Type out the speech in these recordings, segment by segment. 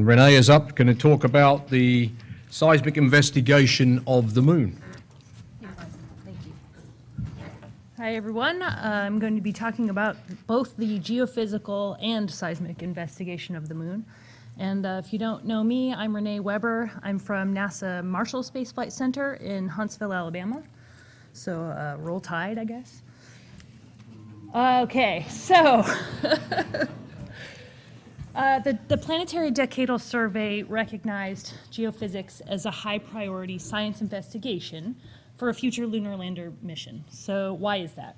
Renee is up, going to talk about the seismic investigation of the moon. Thank you. Hi, everyone. I'm going to be talking about both the geophysical and seismic investigation of the moon. And if you don't know me, I'm Renee Weber. I'm from NASA Marshall Space Flight Center in Huntsville, Alabama. So roll tide, I guess. Okay, so the Planetary Decadal Survey recognized geophysics as a high priority science investigation for a future lunar lander mission. So why is that?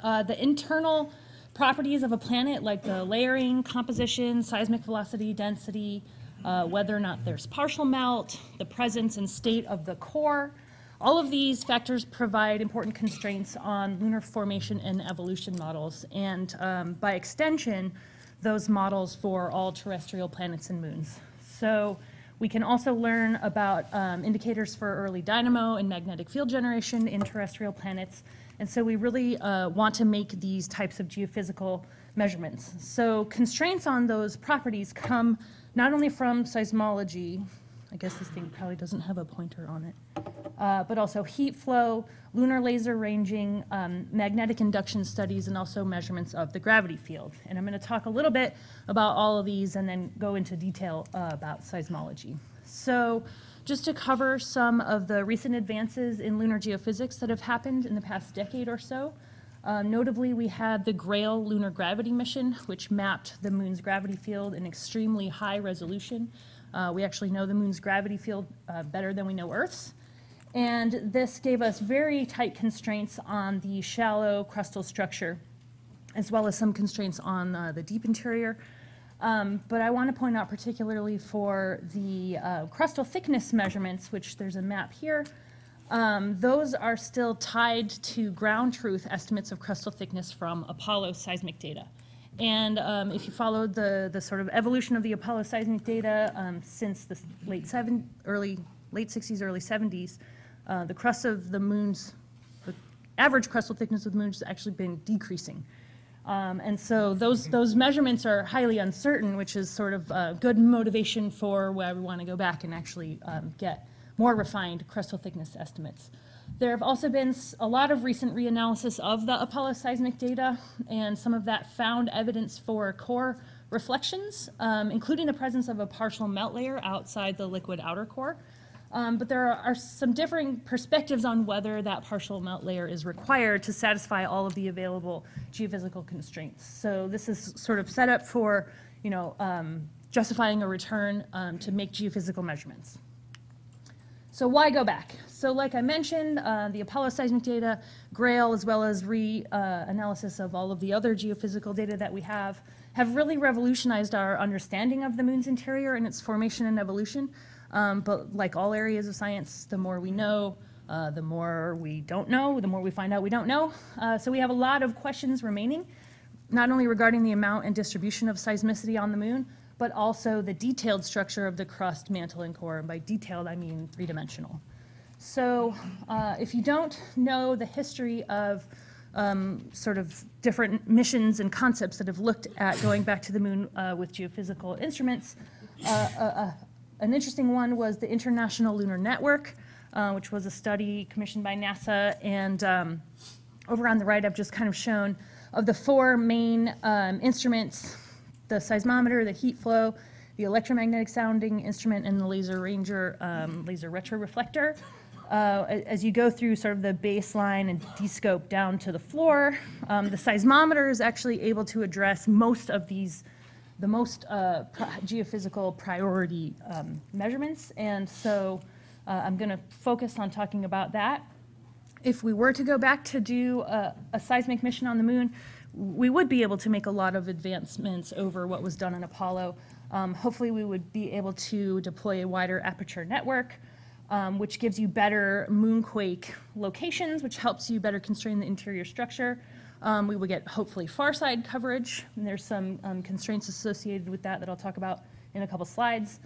The internal properties of a planet, like the layering, composition, seismic velocity, density, whether or not there's partial melt, the presence and state of the core, all of these factors provide important constraints on lunar formation and evolution models, and by extension, those models for all terrestrial planets and moons. So we can also learn about indicators for early dynamo and magnetic field generation in terrestrial planets. And so we really want to make these types of geophysical measurements. So constraints on those properties come not only from seismology, I guess this thing probably doesn't have a pointer on it, but also heat flow, lunar laser ranging, magnetic induction studies, and also measurements of the gravity field. And I'm going to talk a little bit about all of these and then go into detail about seismology. So just to cover some of the recent advances in lunar geophysics that have happened in the past decade or so, notably we had the Grail lunar gravity mission, which mapped the moon's gravity field in extremely high resolution. We actually know the moon's gravity field better than we know Earth's. And this gave us very tight constraints on the shallow crustal structure, as well as some constraints on the deep interior. But I want to point out particularly for the crustal thickness measurements, which there's a map here, those are still tied to ground truth estimates of crustal thickness from Apollo seismic data. And if you followed the sort of evolution of the Apollo seismic data since the late 60s, early 70s, the crust of the moon's, the average crustal thickness of the moon has actually been decreasing. And so those measurements are highly uncertain, which is sort of good motivation for where we want to go back and actually get more refined crustal thickness estimates. There have also been a lot of recent reanalysis of the Apollo seismic data, and some of that found evidence for core reflections, including the presence of a partial melt layer outside the liquid outer core. But there are some differing perspectives on whether that partial melt layer is required to satisfy all of the available geophysical constraints. So this is sort of set up for, justifying a return to make geophysical measurements. So why go back? So like I mentioned, the Apollo seismic data, Grail, as well as analysis of all of the other geophysical data that we have really revolutionized our understanding of the moon's interior and its formation and evolution. But like all areas of science, the more we know, the more we don't know, the more we find out we don't know. So we have a lot of questions remaining, not only regarding the amount and distribution of seismicity on the moon, but also the detailed structure of the crust, mantle, and core. And by detailed, I mean three-dimensional. So if you don't know the history of sort of different missions and concepts that have looked at going back to the moon with geophysical instruments, an interesting one was the International Lunar Network, which was a study commissioned by NASA. And over on the right, I've just kind of shown of the four main instruments: the seismometer, the heat flow, the electromagnetic sounding instrument, and the laser ranger laser retroreflector. As you go through sort of the baseline and descope down to the floor, the seismometer is actually able to address most of these, the most geophysical priority measurements. And so I'm going to focus on talking about that. If we were to go back to do a seismic mission on the moon, we would be able to make a lot of advancements over what was done in Apollo. Hopefully we would be able to deploy a wider aperture network, which gives you better moonquake locations, which helps you better constrain the interior structure. We would get hopefully far side coverage, and there's some constraints associated with that I'll talk about in a couple slides.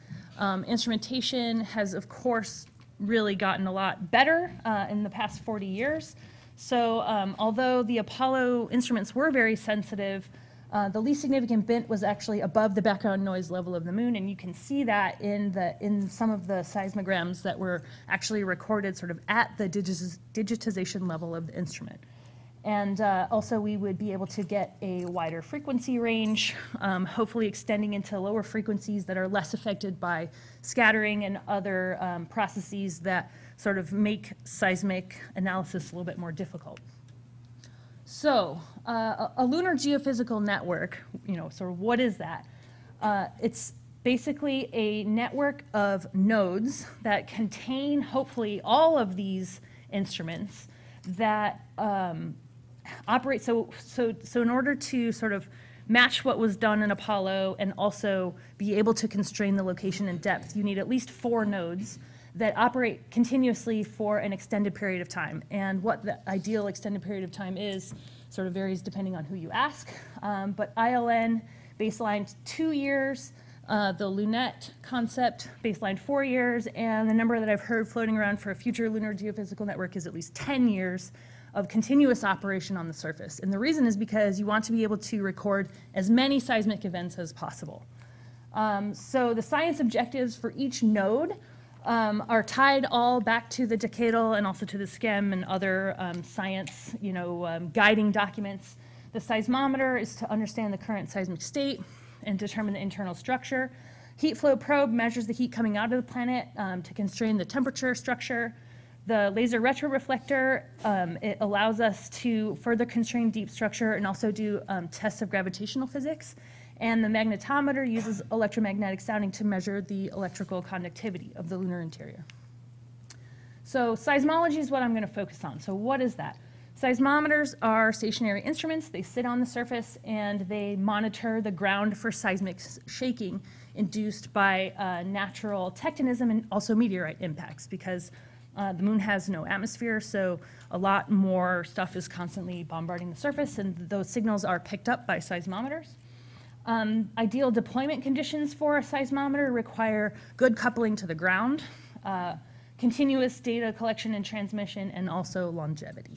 Instrumentation has, of course, really gotten a lot better in the past 40 years. So although the Apollo instruments were very sensitive, The least significant bit was actually above the background noise level of the moon, and you can see that in some of the seismograms that were actually recorded sort of at the digitization level of the instrument. And also we would be able to get a wider frequency range, hopefully extending into lower frequencies that are less affected by scattering and other processes that sort of make seismic analysis a little bit more difficult. So a lunar geophysical network, sort of what is that? It's basically a network of nodes that contain hopefully all of these instruments that operate. So in order to sort of match what was done in Apollo and also be able to constrain the location and depth, you need at least 4 nodes that operate continuously for an extended period of time. And what the ideal extended period of time is sort of varies depending on who you ask. But ILN, baseline 2 years, the Lunette concept, baseline 4 years, and the number that I've heard floating around for a future lunar geophysical network is at least 10 years of continuous operation on the surface. And the reason is because you want to be able to record as many seismic events as possible. So the science objectives for each node are tied all back to the decadal and also to the SCHEM and other science, guiding documents. The seismometer is to understand the current seismic state and determine the internal structure. Heat flow probe measures the heat coming out of the planet to constrain the temperature structure. The laser retroreflector, it allows us to further constrain deep structure and also do tests of gravitational physics. And the magnetometer uses electromagnetic sounding to measure the electrical conductivity of the lunar interior. So seismology is what I'm going to focus on. So what is that? Seismometers are stationary instruments. They sit on the surface and they monitor the ground for seismic shaking induced by natural tectonism and also meteorite impacts, because the moon has no atmosphere, so a lot more stuff is constantly bombarding the surface, and those signals are picked up by seismometers. Ideal deployment conditions for a seismometer require good coupling to the ground, continuous data collection and transmission, and also longevity.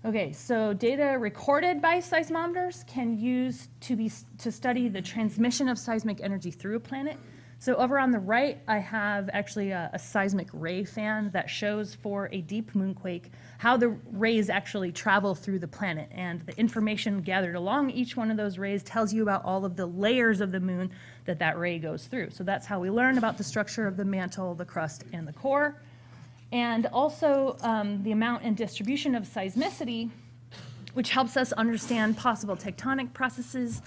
Okay, so data recorded by seismometers can use to study the transmission of seismic energy through a planet. So over on the right, I have actually a seismic ray fan that shows for a deep moonquake how the rays actually travel through the planet. And the information gathered along each one of those rays tells you about all of the layers of the moon that ray goes through. So that's how we learn about the structure of the mantle, the crust, and the core. And also the amount and distribution of seismicity, which helps us understand possible tectonic processes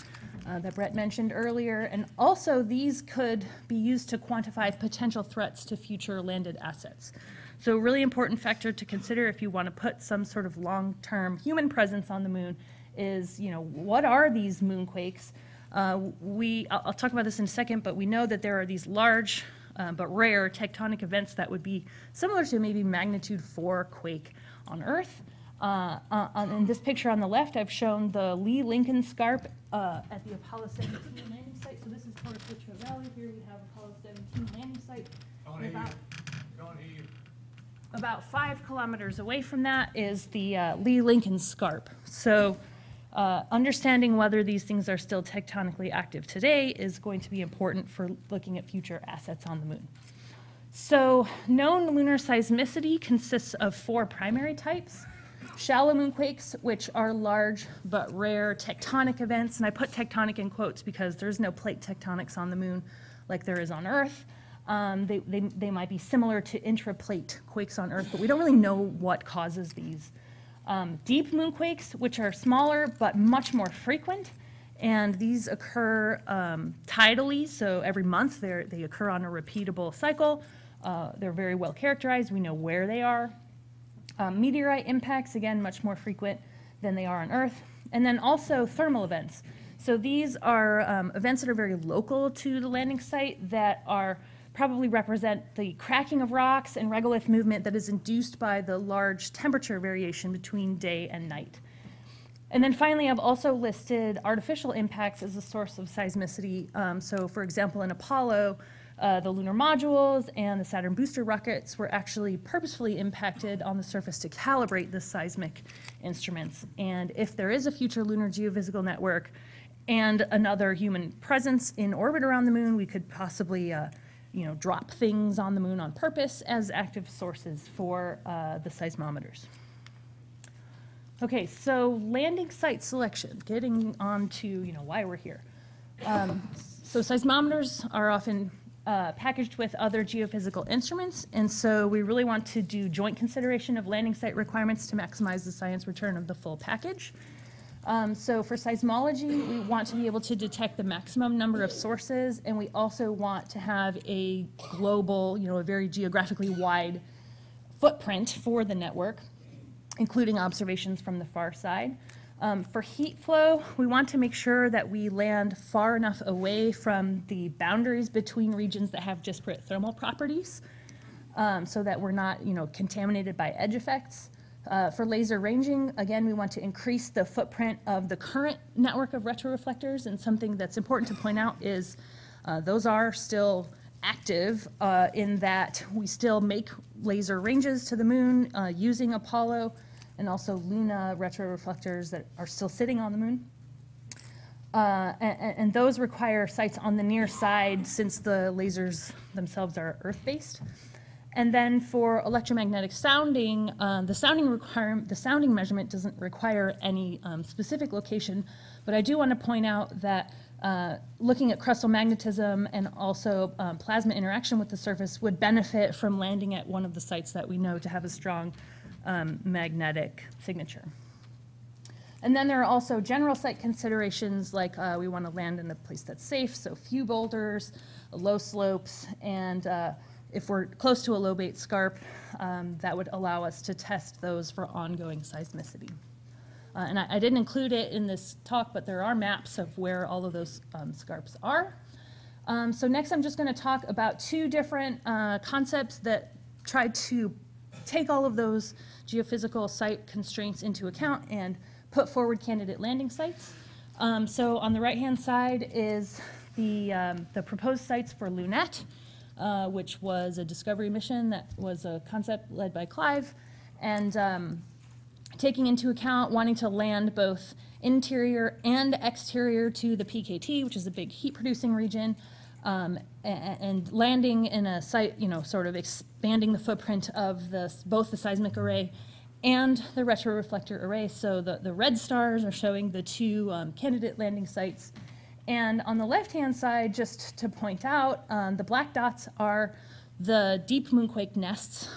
that Brett mentioned earlier. And also these could be used to quantify potential threats to future landed assets. So a really important factor to consider if you want to put some sort of long-term human presence on the moon is, what are these moonquakes? I'll talk about this in a second, but we know that there are these large but rare tectonic events that would be similar to maybe magnitude 4 quake on Earth. In this picture on the left, I've shown the Lee-Lincoln Scarp at the Apollo 17 landing site. So this is Torres Strait Valley. Here we have Apollo 17 landing site. About 5 kilometers away from that is the Lee-Lincoln Scarp. So understanding whether these things are still tectonically active today is going to be important for looking at future assets on the moon. So known lunar seismicity consists of 4 primary types. Shallow moonquakes, which are large but rare tectonic events, and I put tectonic in quotes because there's no plate tectonics on the moon like there is on Earth. They might be similar to intraplate quakes on Earth, but we don't really know what causes these. Deep moonquakes, which are smaller but much more frequent, and these occur tidally, so every month they occur on a repeatable cycle. They're very well characterized. We know where they are. Meteorite impacts, again, much more frequent than they are on Earth. And then also thermal events. So these are events that are very local to the landing site that are probably represent the cracking of rocks and regolith movement that is induced by the large temperature variation between day and night. And then finally, I've also listed artificial impacts as a source of seismicity. So for example, in Apollo, the lunar modules and the Saturn booster rockets were actually purposefully impacted on the surface to calibrate the seismic instruments. And if there is a future lunar geophysical network and another human presence in orbit around the moon, we could possibly drop things on the moon on purpose as active sources for the seismometers. Okay, so landing site selection, getting on to why we're here. So seismometers are often packaged with other geophysical instruments, and so we really want to do joint consideration of landing site requirements to maximize the science return of the full package. So for seismology, we want to be able to detect the maximum number of sources, and we also want to have a global, a very geographically wide footprint for the network, including observations from the far side. For heat flow, we want to make sure that we land far enough away from the boundaries between regions that have disparate thermal properties, so that we're not, contaminated by edge effects. For laser ranging, again, we want to increase the footprint of the current network of retroreflectors, and something that's important to point out is those are still active in that we still make laser ranges to the moon using Apollo and also Luna retroreflectors that are still sitting on the moon. And those require sites on the near side since the lasers themselves are Earth-based. And then for electromagnetic sounding, the sounding measurement doesn't require any specific location, but I do want to point out that looking at crustal magnetism and also plasma interaction with the surface would benefit from landing at one of the sites that we know to have a strong magnetic signature. And then there are also general site considerations, like we want to land in a place that's safe, so few boulders, low slopes, and if we're close to a low bait scarp, that would allow us to test those for ongoing seismicity. And I didn't include it in this talk, but there are maps of where all of those scarps are. So next I'm just going to talk about two different concepts that try to take all of those geophysical site constraints into account and put forward candidate landing sites. So on the right-hand side is the proposed sites for Lunette, which was a discovery mission that was a concept led by Clive, and taking into account wanting to land both interior and exterior to the PKT, which is a big heat-producing region, and landing in a site, sort of expanding the footprint of both the seismic array and the retroreflector array. So the red stars are showing the two candidate landing sites. And on the left-hand side, just to point out, the black dots are the deep moonquake nests,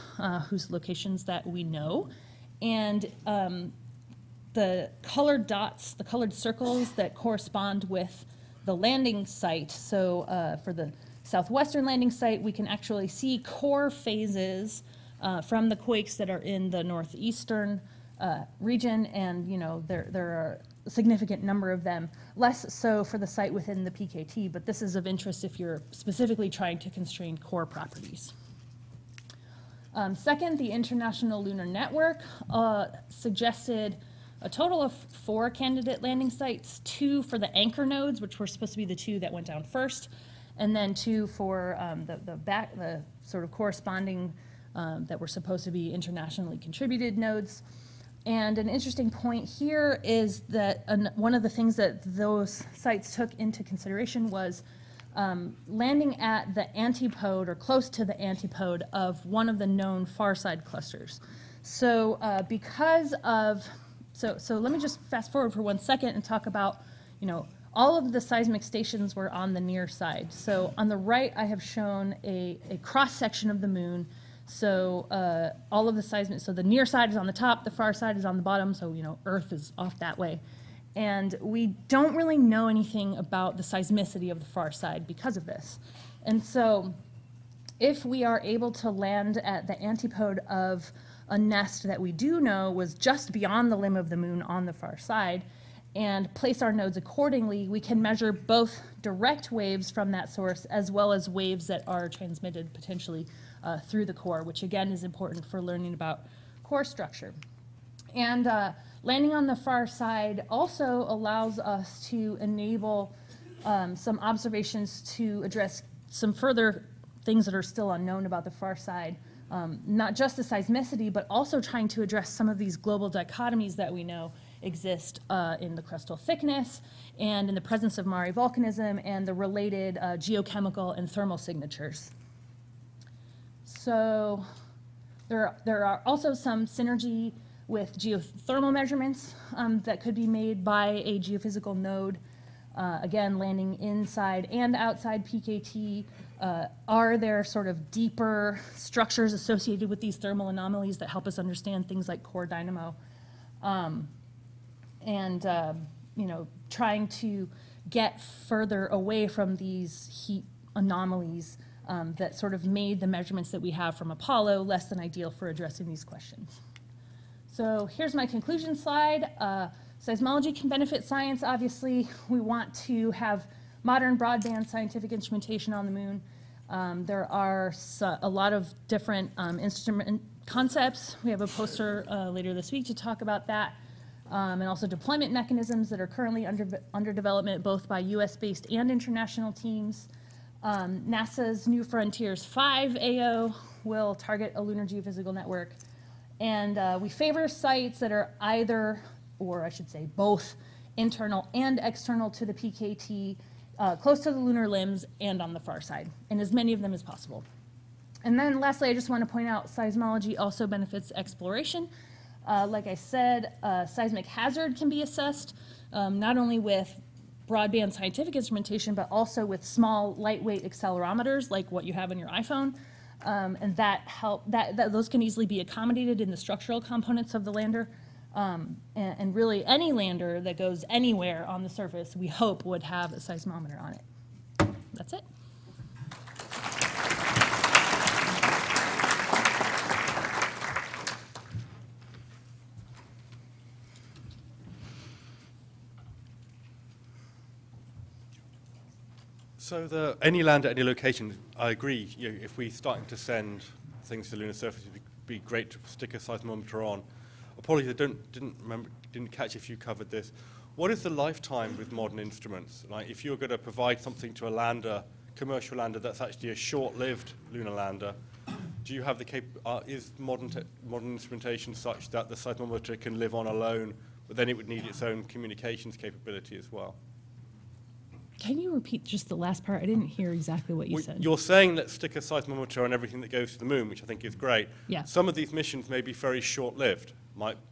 whose locations that we know. And the colored dots, the colored circles that correspond with the landing site. So for the southwestern landing site, we can actually see core phases from the quakes that are in the northeastern region, and there are a significant number of them. Less so for the site within the PKT, but this is of interest if you're specifically trying to constrain core properties. Second, the International Lunar Network suggested a total of 4 candidate landing sites, 2 for the anchor nodes, which were supposed to be the 2 that went down first, and then 2 for the sort of corresponding that were supposed to be internationally contributed nodes. And an interesting point here is that one of the things that those sites took into consideration was landing at the antipode or close to the antipode of one of the known far side clusters. So so let me just fast forward for 1 second and talk about, all of the seismic stations were on the near side. So on the right, I have shown a cross section of the moon. So all of the seismic, so the near side is on the top, the far side is on the bottom, so Earth is off that way. And we don't really know anything about the seismicity of the far side because of this. And so if we are able to land at the antipode of a nest that we do know was just beyond the limb of the moon on the far side, and place our nodes accordingly, we can measure both direct waves from that source as well as waves that are transmitted potentially through the core, which again is important for learning about core structure. And Landing on the far side also allows us to enable some observations to address some further things that are still unknown about the far side. Not just the seismicity, but also trying to address some of these global dichotomies that we know exist in the crustal thickness and in the presence of Mare volcanism and the related geochemical and thermal signatures. So there are also some synergy with geothermal measurements that could be made by a geophysical node. Again, landing inside and outside PKT. Are there sort of deeper structures associated with these thermal anomalies that help us understand things like core dynamo? You know, trying to get further away from these heat anomalies that sort of made the measurements that we have from Apollo less than ideal for addressing these questions. So here's my conclusion slide. Seismology can benefit science, obviously. We want to have modern broadband scientific instrumentation on the moon. There are a lot of different instrument concepts. We have a poster later this week to talk about that. And also deployment mechanisms that are currently under development both by US-based and international teams. NASA's New Frontiers 5 AO will target a lunar geophysical network. And we favor sites that are either, or I should say both, internal and external to the PKT, close to the lunar limbs and on the far side, and as many of them as possible. And then lastly, I just want to point out seismology also benefits exploration. Like I said, seismic hazard can be assessed not only with broadband scientific instrumentation, but also with small, lightweight accelerometers like what you have on your iPhone. And those can easily be accommodated in the structural components of the lander. And really any lander that goes anywhere on the surface, we hope would have a seismometer on it. That's it. So any lander, any location, I agree, you know, if we're starting to send things to the lunar surface, it'd be great to stick a seismometer on. Apologies, I didn't catch if you covered this. What is the lifetime with modern instruments? Like, if you're going to provide something to a lander, commercial lander, that's actually a short-lived lunar lander, do you have the is modern instrumentation such that the seismometer can live on alone, but then it would need its own communications capability as well? Can you repeat just the last part? I didn't hear exactly what you said. You're saying let's stick a seismometer on everything that goes to the moon, which I think is great. Yeah. Some of these missions may be very short-lived.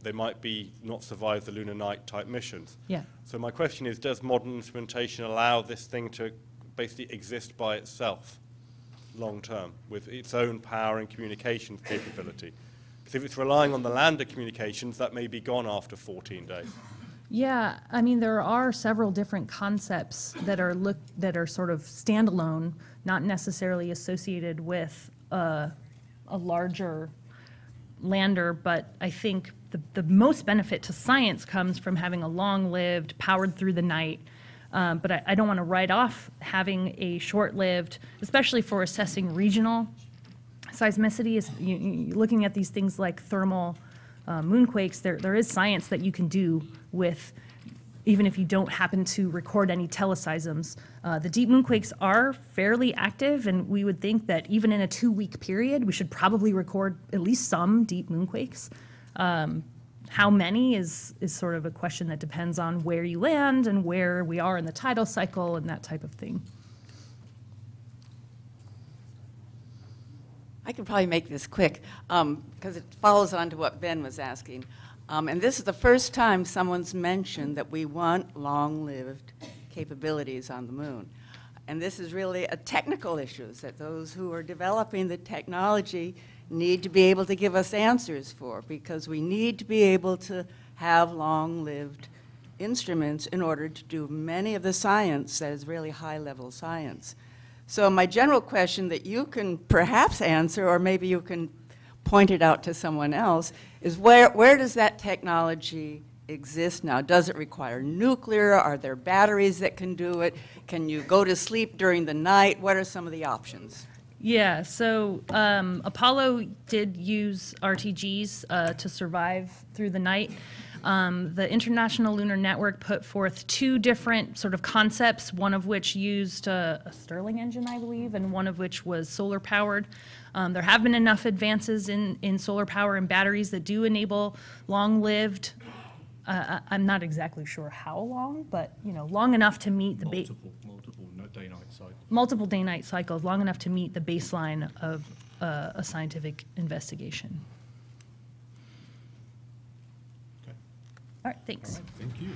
They might be not survive the lunar night type missions. Yeah. So my question is, does modern instrumentation allow this thing to basically exist by itself long term with its own power and communications capability? Because if it's relying on the lander communications, that may be gone after 14 days. Yeah, I mean, there are several different concepts that are sort of standalone, not necessarily associated with a larger lander, but I think the most benefit to science comes from having a long-lived, powered through the night. But I don't want to write off having a short-lived, especially for assessing regional seismicity. Looking at these things like thermal moonquakes, there is science that you can do with, even if you don't happen to record any teleseisms. The deep moonquakes are fairly active, and we would think that even in a 2-week period, we should probably record at least some deep moonquakes. How many is sort of a question that depends on where you land and where we are in the tidal cycle and that type of thing. I could probably make this quick because it follows on to what Ben was asking. And this is the first time someone's mentioned that we want long-lived capabilities on the moon. And this is really a technical issue that those who are developing the technology need to be able to give us answers for, because we need to be able to have long-lived instruments in order to do many of the science that is really high-level science. So my general question that you can perhaps answer, or maybe you can point it out to someone else, is where does that technology exist now? Does it require nuclear? Are there batteries that can do it? Can you go to sleep during the night? What are some of the options? Yeah, so Apollo did use RTGs to survive through the night. The International Lunar Network put forth two different sort of concepts, one of which used a Stirling engine, I believe, and one of which was solar powered. There have been enough advances in solar power and batteries that do enable long-lived, I'm not exactly sure how long, but long enough to meet the multiple day-night cycles. multiple day-night cycles, long enough to meet the baseline of a scientific investigation. Okay. All right, thanks. All right, thank you.